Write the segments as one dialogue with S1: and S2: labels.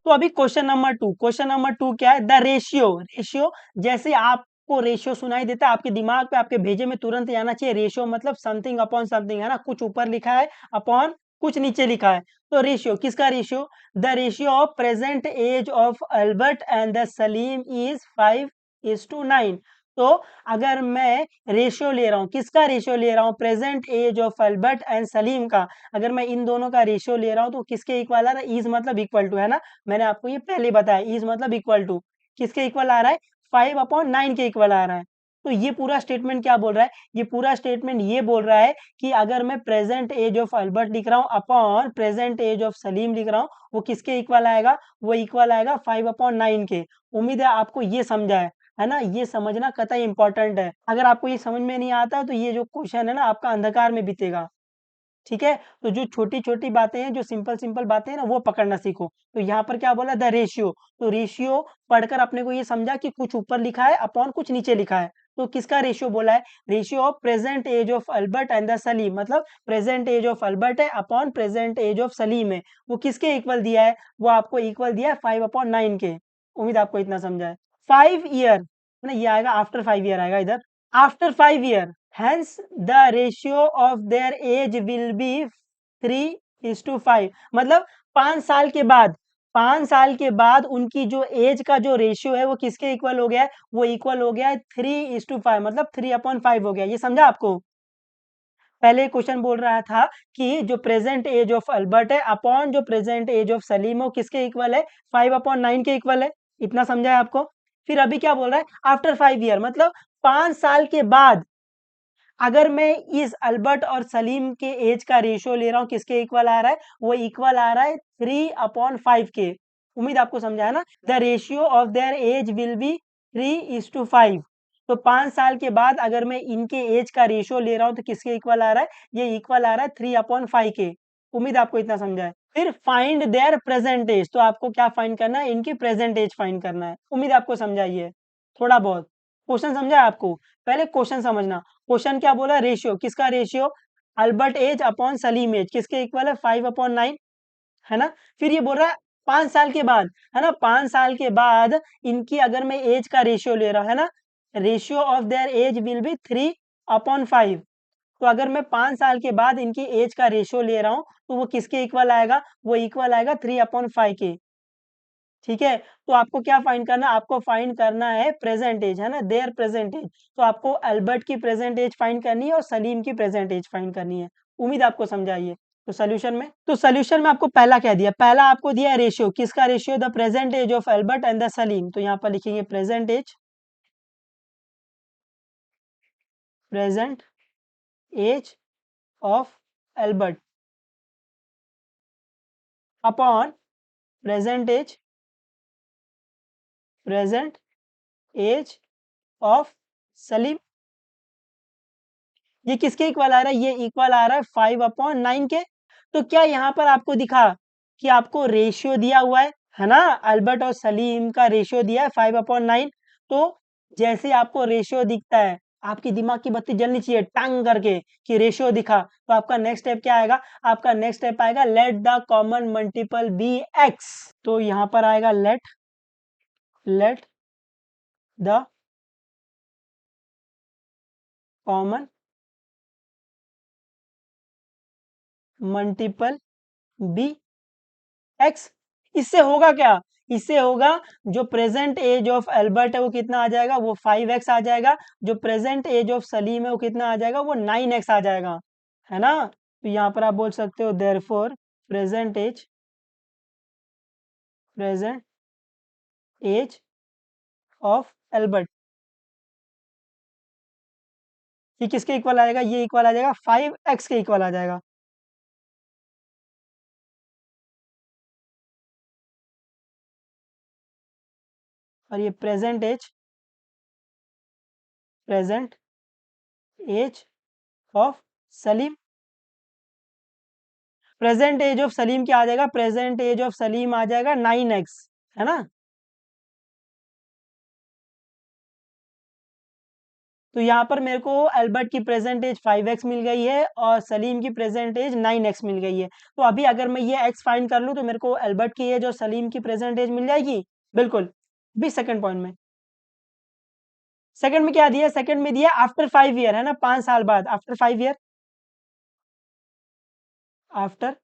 S1: तो अभी question number two क्या है, द रेशियो जैसे आपको रेशियो सुनाई देता है आपके दिमाग पे, आपके भेजे में तुरंत आना चाहिए रेशियो मतलब समथिंग अपॉन समथिंग, है ना, कुछ ऊपर लिखा है अपॉन कुछ नीचे लिखा है। तो रेशियो किसका ratio, the ratio of present age of Albert and the Salim is 5:9। तो अगर मैं रेशियो ले रहा हूँ, किसका रेशियो ले रहा हूँ, present age of Albert and Salim का, अगर मैं इन दोनों का रेशियो ले रहा हूँ तो किसके इक्वल आ रहा है, इज मतलब इक्वल टू, है ना, मैंने आपको ये पहले बताया, इज मतलब इक्वल टू, किसके इक्वल आ रहा है, 5/9 के इक्वल आ रहा है। तो ये पूरा स्टेटमेंट क्या बोल रहा है, ये पूरा स्टेटमेंट ये बोल रहा है कि अगर मैं प्रेजेंट एज ऑफ अल्बर्ट लिख रहा हूँ upon present age of Salim लिख रहा हूँ, वो किसके इक्वल आएगा, वो इक्वल आएगा 5/9 के। उम्मीद है आपको ये समझा है ना, ये समझना कतई इंपॉर्टेंट है। अगर आपको ये समझ में नहीं आता तो ये जो क्वेश्चन है ना आपका अंधकार में बीतेगा, ठीक है। तो जो छोटी छोटी बातें हैं, जो सिंपल सिंपल बातें हैं ना, वो पकड़ना सीखो। तो यहाँ पर क्या बोला, द रेशियो, तो रेशियो पढ़कर अपने को ये समझा कि कुछ ऊपर लिखा है अपॉन कुछ नीचे लिखा है। तो किसका रेशियो बोला है, ratio of present age of Albert and the Salim, मतलब प्रेजेंट एज ऑफ अल्बर्ट है upon present age of Salim है, वो किसके इक्वल दिया है, वो आपको इक्वल दिया है 5/9 के। उम्मीद आपको इतना समझा है। 5 ईयर ना, ये आएगा आफ्टर 5 ईयर आएगा इधर, after 5 year, hence the ratio of their age will be 3:5, मतलब 5 साल के बाद, 5 साल के बाद उनकी जो एज का जो रेशियो है वो किसके इक्वल हो गया है, वो इक्वल हो गया है 3:5, मतलब 3/5 हो गया। ये समझा आपको, पहले क्वेश्चन बोल रहा था कि जो प्रेजेंट एज ऑफ अल्बर्ट है अपॉन जो प्रेजेंट एज ऑफ सलीम है वो किसके इक्वल है, 5/9 के इक्वल है। इतना समझा है आपको। फिर अभी क्या बोल रहा है, आफ्टर 5 ईयर, मतलब 5 साल के बाद अगर मैं इस अल्बर्ट और सलीम के एज का रेशियो ले रहा हूँ, किसके इक्वल आ रहा है, वो इक्वल आ रहा है 3/5 के। उम्मीद आपको समझा है ना, the ratio of their age will be 3:5। तो 5 साल के बाद अगर मैं इनके एज का रेशियो ले रहा हूँ तो किसके इक्वल आ रहा है, ये इक्वल आ रहा है 3/5 के। उम्मीद आपको इतना समझा है। फिर फाइंड देयर प्रेजेंट एज, तो आपको क्या फाइंड करना है, इनकी प्रेजेंट एज फाइंड करना है। उम्मीद आपको समझाइए थोड़ा बहुत, क्वेश्चन समझा है आपको, पहले क्वेश्चन समझना। क्वेश्चन क्या बोला, रेशियो, किसका ratio, Albert age upon Salim age, किसके इक्वल है 5/9, है ना। फिर ये बोल रहा है 5 साल के बाद, है ना, 5 साल के बाद इनकी अगर मैं एज का रेशियो ले रहा है ना, ratio of their age will be 3/5। तो अगर मैं 5 साल के बाद इनकी एज का रेशियो ले रहा हूँ तो वो किसके इक्वल आएगा, वो इक्वल आएगा 3/5 के, ठीक है। तो आपको क्या फाइंड करना है, आपको फाइंड करना है प्रेजेंट एज, है ना, देयर प्रेजेंट एज। तो आपको अल्बर्ट की प्रेजेंट एज फाइंड करनी है और सलीम की प्रेजेंट एज फाइंड करनी है। उम्मीद आपको समझाइए। तो सोल्यूशन में आपको पहला क्या दिया, पहला आपको दिया है रेशियो, किसका ratio, the present age of Albert and the Salim. तो यहाँ पर लिखेंगे present age of Albert upon present age of Salim. ये किसके इक्वल आ रहा है, ये इक्वल आ रहा है 5/9 के। तो क्या यहाँ पर आपको दिखा कि आपको रेशियो दिया हुआ है ना, अल्बर्ट और सलीम का रेशियो दिया है 5/9। तो जैसे आपको रेशियो दिखता है आपकी दिमाग की बत्ती जलनी चाहिए टंग करके कि रेशियो दिखा। तो आपका नेक्स्ट स्टेप क्या आएगा, आपका नेक्स्ट स्टेप आएगा let the common multiple be x. तो यहाँ पर आएगा let the common multiple be x. इससे होगा क्या, इससे होगा जो प्रेजेंट एज ऑफ अल्बर्ट है वो कितना आ जाएगा, वो 5x आ जाएगा। जो प्रेजेंट एज ऑफ सलीम है वो कितना आ जाएगा, वो 9x आ जाएगा, है ना। तो यहाँ पर आप बोल सकते हो therefore present age of Albert, ये किसके इक्वल आएगा, ये इक्वल आ जाएगा 5x के इक्वल आ जाएगा। और ये present age of Salim, present age of Salim क्या आ जाएगा, प्रेजेंट एज ऑफ सलीम आ जाएगा 9x, है ना। तो यहाँ पर मेरे को एल्बर्ट की प्रेजेंट एज 5x मिल गई है और सलीम की प्रेजेंट एज 9x मिल गई है। तो अभी अगर मैं ये x फाइंड कर लूँ तो मेरे को एल्बर्ट की एज और सलीम की प्रेजेंट एज मिल जाएगी। बिल्कुल। अभी सेकंड पॉइंट में, सेकंड में क्या दिया, सेकंड में दिया आफ्टर 5 ईयर, है ना, 5 साल बाद, आफ्टर 5 ईयर, आफ्टर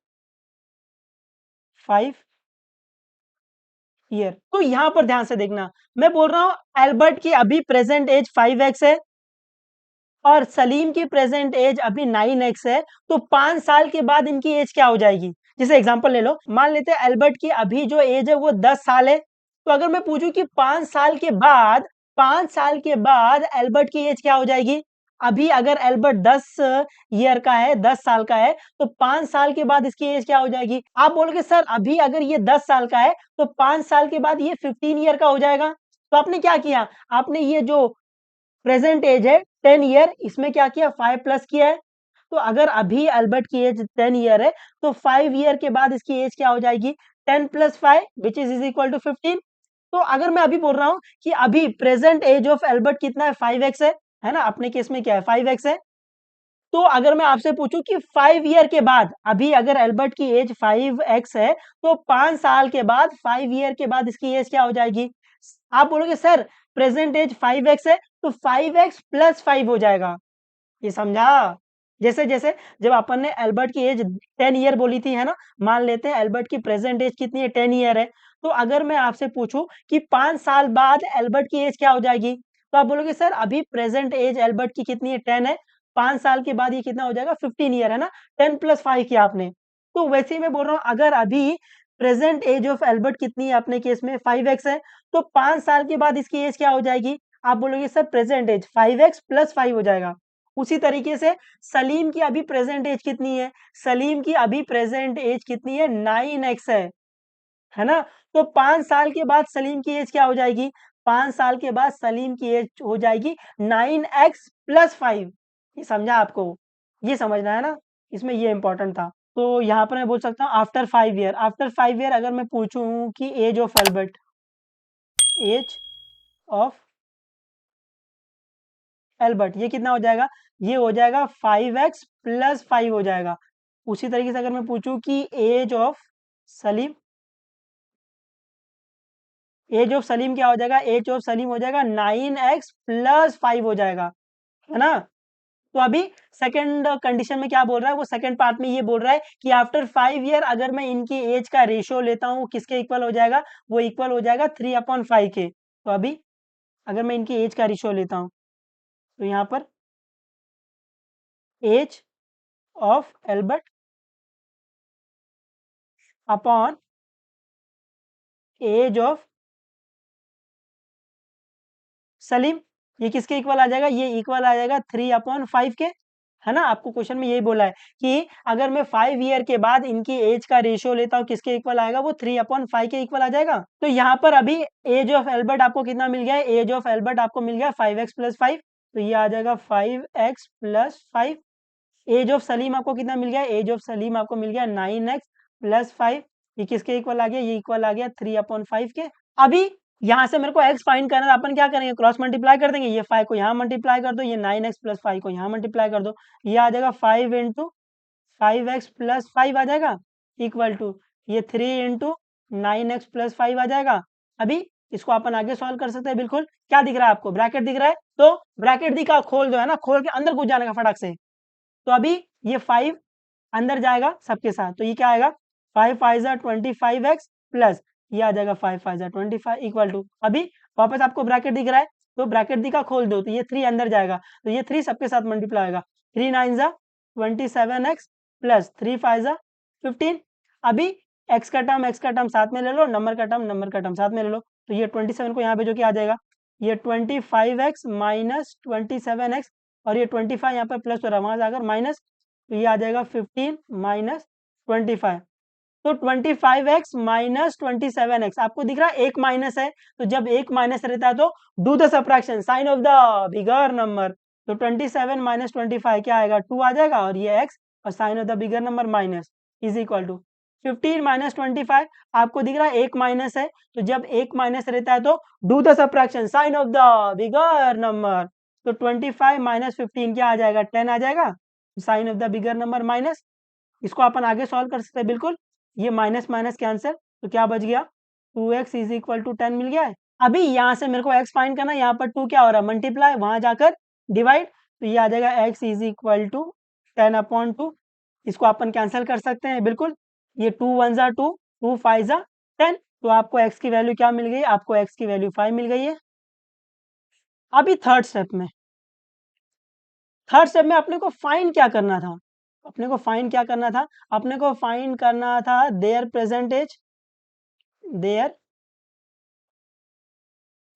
S1: 5 ईयर। तो यहाँ पर ध्यान से देखना, मैं बोल रहा हूँ एल्बर्ट की अभी प्रेजेंट एज 5x है और सलीम की प्रेजेंट एज अभी 9x है। तो 5 साल के बाद इनकी एज क्या हो जाएगी? जैसे एग्जांपल ले लो, मान लेते हैं एल्बर्ट की अभी जो एज है वो 10 साल है। तो अगर मैं पूछूं कि 5 साल के बाद, 5 साल के बाद एल्बर्ट की एज क्या हो जाएगी? अभी अगर एल्बर्ट 10 ईयर का है, 10 साल का है, तो 5 साल के बाद इसकी एज क्या हो जाएगी? आप बोलोगे सर अभी अगर ये 10 साल का है तो 5 साल के बाद ये 15 ईयर का हो जाएगा। तो आपने क्या किया? आपने ये जो प्रेजेंट एज है 10 ईयर, इसमें क्या किया? 5 प्लस किया है। तो अगर अभी अल्बर्ट की एज 10 ईयर है तो 5 ईयर के बाद इसकी एज क्या हो जाएगी? 10 plus 5 which is equal to 15। तो अगर मैं अभी बोल रहा हूं कि अभी प्रेजेंट एज ऑफ एल्बर्ट कितना है? 5x है ना, अपने केस में क्या है? 5x है। तो अगर मैं आपसे पूछूं कि 5 ईयर के बाद, अभी अगर एल्बर्ट की एज 5x है तो 5 साल के बाद, 5 ईयर के बाद इसकी एज क्या हो जाएगी? आप बोलोगे सर प्रेजेंट एज 5x है तो 5x प्लस 5 हो जाएगा। ये समझा? जैसे जैसे जब अपन ने एल्बर्ट की एज 10 ईयर बोली थी, है ना, मान लेते हैं एल्बर्ट की प्रेजेंट एज कितनी है? 10 ईयर है। तो अगर मैं आपसे पूछूं कि 5 साल बाद एल्बर्ट की एज क्या हो जाएगी, तो आप बोलोगे सर अभी प्रेजेंट एज एल्बर्ट की कितनी है? 10 है। 5 साल के बाद ये कितना हो जाएगा? 15 ईयर, है ना, 10 प्लस 5 किया आपने। तो वैसे ही मैं बोल रहा हूँ अगर अभी प्रेजेंट एज ऑफ एल्बर्ट कितनी है अपने केस में? 5x है। तो 5 साल के बाद इसकी एज क्या हो जाएगी? आप बोलोगे sir present as 5x plus 5 हो जाएगा। उसी तरीके से सलीम की अभी प्रेजेंट एज कितनी है? सलीम की अभी प्रेजेंट एज कितनी है? 9x है ना? तो 5 साल के बाद सलीम की एज क्या हो जाएगी? 5 साल के बाद सलीम की एज हो जाएगी 9x प्लस 5। ये समझा आपको? ये समझना है ना? इसमें ये इंपॉर्टेंट था। तो यहाँ पर मैं बोल सकता हूँ आफ्टर 5 ईयर, आफ्टर 5 ईयर अगर मैं पूछूं कि age of Albert, age of Albert ये कितना हो जाएगा? ये हो जाएगा 5x प्लस 5 हो जाएगा। उसी तरीके से अगर मैं पूछूं कि age of Salim, age of Salim क्या हो जाएगा? एज ऑफ सलीम हो जाएगा 9x प्लस 5 हो जाएगा, है ना? तो अभी सेकंड कंडीशन में क्या बोल रहा है? वो सेकंड पार्ट में ये बोल रहा है कि आफ्टर 5 ईयर अगर मैं इनकी एज का रेशियो लेता हूँ किसके इक्वल हो जाएगा? वो इक्वल हो जाएगा 3/5 के। तो अभी अगर मैं इनकी एज का रेशियो लेता हूँ तो यहाँ पर age of Albert upon age of Salim, ये किसके इक्वल आ जाएगा? ये इक्वल आ जाएगा 3/5 के, है ना? आपको क्वेश्चन में यही बोला है कि अगर मैं 5 ईयर के बाद इनकी एज का रेशियो लेता हूँ किसके इक्वल आएगा? वो 3/5 के इक्वल आ जाएगा। तो यहाँ पर अभी एज ऑफ एल्बर्ट आपको कितना मिल गया है? एज ऑफ एल्बर्ट आपको मिल गया 5x प्लस 5। तो ये आ जाएगा 5x plus 5। As of Salim आपको कितना मिल गया? एज ऑफ सलीम आपको मिल गया 9x प्लस 5। ये किसके इक्वल आ गया? ये इक्वल आ गया 3/5 के। अभी यहाँ से मेरे को x फाइंड करना है, अपन क्या करेंगे? क्रॉस मल्टीप्लाई कर देंगे। ये 5 को यहाँ मल्टीप्लाई कर दो, ये 9x प्लस 5 को यहाँ मल्टीप्लाई कर दो। ये आ जाएगा 5 इंटू 5x प्लस 5 आ जाएगा इक्वल टू ये 3 इंटू 9x प्लस 5 आ जाएगा। अभी इसको अपन आगे सॉल्व कर सकते हैं। बिल्कुल। क्या दिख रहा है आपको? ब्रैकेट दिख रहा है? तो ब्रैकेट दिखा, खोल दो, है ना, खोल के अंदर घुस जाने का फटाक से। तो अभी ये 5 अंदर जाएगा सबके साथ, तो ये क्या आएगा? 5 5 जा 25x प्लस ये आ जाएगा 5 5 जा 25 इक्वल टू, अभी वापस आपको ब्रैकेट दिख रहा है तो ब्रैकेट दिखा, खोल दो, तो ये 3 अंदर जाएगा, तो ये 3 सबके साथ मल्टीप्लाई होगा। 3 9 जा 27x प्लस 3 5 जा 15। अभी x का टर्म साथ में ले लो, नंबर का टर्म साथ में ले लो, तो ये 27 को यहाँ भेजो, क्या आ जाएगा? ये 25x माइनस 27x और ये 25 यहाँ पर प्लस हो रहा है, वहां से आकर माइनस, तो ये आ जाएगा 15 माइनस 25। तो 25x माइनस 27x आपको दिख रहा है एक माइनस है, तो जब एक माइनस रहता है तो do the subtraction sign of the bigger number. तो 27 माइनस 25 क्या आएगा? 2 आ जाएगा, और ये x और sign of the bigger number minus is equal to 15 minus 25। आपको दिख रहा है एक माइनस है, तो जब एक माइनस रहता है तो do the subtraction sign of the bigger number. तो 25 माइनस 15 क्या आ जाएगा? 10 आ जाएगा। Sign of the bigger number minus, इसको अपन आगे सॉल्व कर सकते हैं बिल्कुल। ये माइनस माइनस कैंसिल, तो क्या बच गया? 2x इज इक्वल टू 10 मिल गया है। अभी यहाँ से मेरे को x फाइंड करना है, यहाँ पर 2 क्या हो रहा है? मल्टीप्लाई, वहां जाकर डिवाइड, तो ये आ जाएगा x इज इक्वल टू 10/2। इसको अपन कैंसिल कर सकते हैं बिल्कुल। ये 2 1 जा 2, 2 5 जा 10, तो आपको x की वैल्यू क्या मिल गई? आपको x की वैल्यू 5 मिल गई है। अभी थर्ड स्टेप में अपने को फाइंड क्या करना था? अपने को फाइंड क्या करना था? अपने को फाइंड करना था their present age, their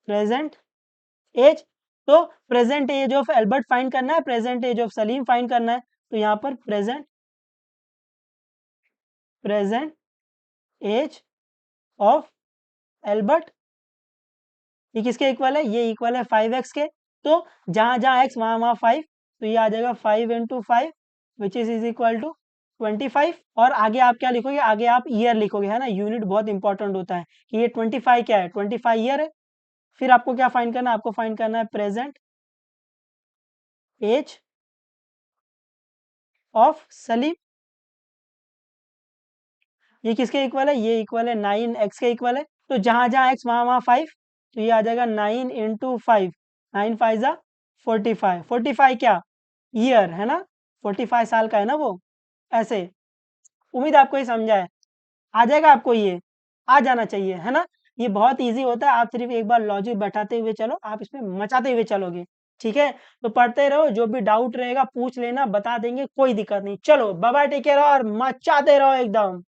S1: present age. तो present age of Albert find करना है, present age of Salim find करना है। तो यहाँ पर प्रेजेंट एज ऑफ एल्बर्ट, ये किसके इक्वल है? ये इक्वल है 5x के। तो जहां जहां x वहां वहां 5, तो ये आ जाएगा 5 × 5 विच इज इक्वल टू 25। और आगे आप क्या लिखोगे? आगे आप ईयर लिखोगे, है ना। यूनिट बहुत इंपॉर्टेंट होता है कि ये 25 क्या है? 25 ईयर है। फिर आपको क्या फाइंड करना है? आपको फाइंड करना है प्रेजेंट एज ऑफ सलीम। ये किसके इक्वल है? ये इक्वल है 9x के इक्वल है। तो जहां जहां x वहां वहां 5, तो ये आ जाएगा 9 × 5, 9 5 जा 45, 45 क्या? ईयर, है ना। 45 साल का है ना वो, ऐसे। उम्मीद आपको ये समझा है। आ जाएगा आपको ये, आ जाना चाहिए, है ना। ये बहुत इजी होता है, आप सिर्फ एक बार लॉजिक बैठाते हुए चलो, आप इसमें मचाते हुए चलोगे। ठीक है, तो पढ़ते रहो, जो भी डाउट रहेगा पूछ लेना, बता देंगे, कोई दिक्कत नहीं। चलो बाय बाय, टेक केयर और मचाते रहो एकदम।